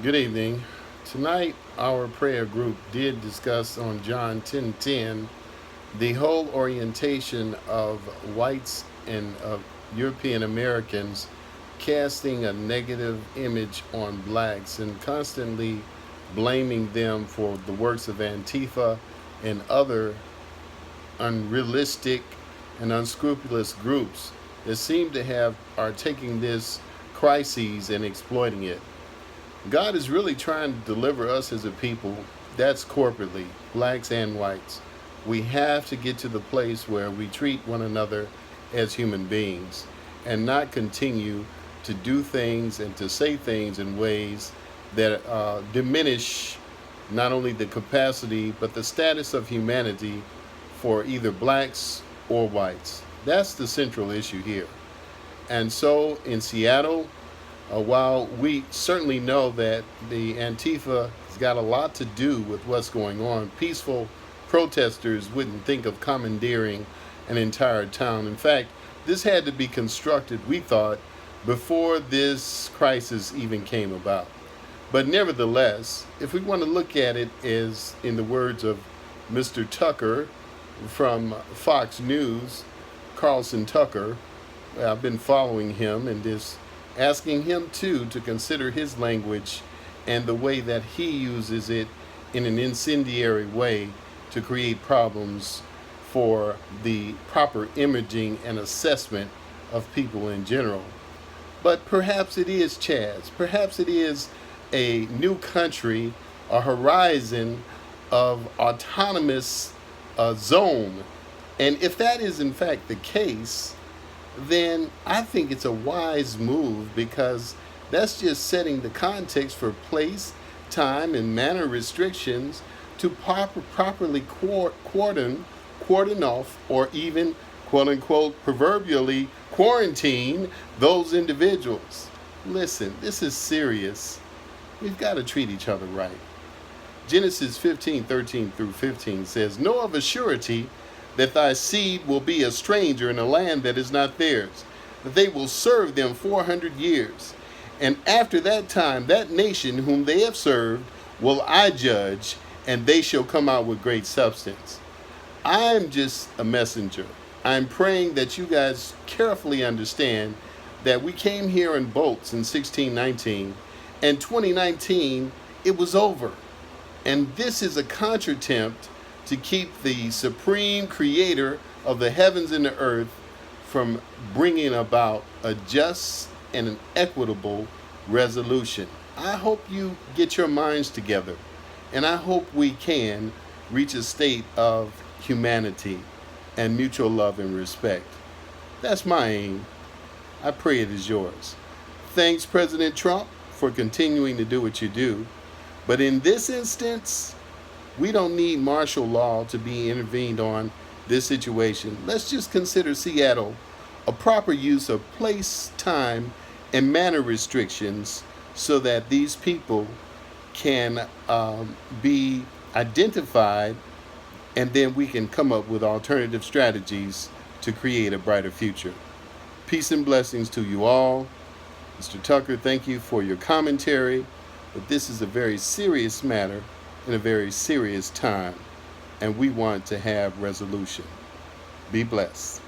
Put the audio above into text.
Good evening. Tonight, our prayer group did discuss on John 10:10 the whole orientation of whites and European Americans casting a negative image on blacks and constantly blaming them for the works of Antifa and other unrealistic and unscrupulous groups that seem to have are taking this crisis and exploiting it. God is really trying to deliver us as a people. That's corporately, blacks and whites. We have to get to the place where we treat one another as human beings and not continue to do things and to say things in ways that diminish not only the capacity but the status of humanity for either blacks or whites. That's the central issue here. And so in Seattle, while we certainly know that the Antifa has got a lot to do with what's going on, peaceful protesters wouldn't think of commandeering an entire town. In fact, this had to be constructed, we thought, before this crisis even came about. But nevertheless, if we want to look at it as in the words of Mr. Tucker from Fox News, Carlson Tucker, I've been following him and this asking him too to consider his language and the way that he uses it in an incendiary way to create problems for the proper imaging and assessment of people in general. But perhaps it is Chaz. Perhaps it is a new country, a horizon of autonomous zone. And if that is in fact the case, then I think it's a wise move because that's just setting the context for place, time, and manner restrictions to properly cordon off or even, quote unquote, proverbially quarantine those individuals. Listen, this is serious. We've got to treat each other right. Genesis 15:13 through 15 says, Know of a surety that thy seed will be a stranger in a land that is not theirs, that they will serve them 400 years. And after that time, that nation whom they have served will I judge, and they shall come out with great substance. I'm just a messenger. I'm praying that you guys carefully understand that we came here in boats in 1619, and 2019, it was over. And this is a contretempt to keep the supreme creator of the heavens and the earth from bringing about a just and an equitable resolution. I hope you get your minds together, and I hope we can reach a state of humanity and mutual love and respect. That's my aim. I pray it is yours. Thanks, President Trump, for continuing to do what you do. But in this instance, we don't need martial law to be intervened on this situation. Let's just consider Seattle a proper use of place, time, and manner restrictions so that these people can be identified, and then we can come up with alternative strategies to create a brighter future. Peace and blessings to you all. Mr. Tucker, thank you for your commentary, but this is a very serious matter in a very serious time, and we want to have resolution. Be blessed.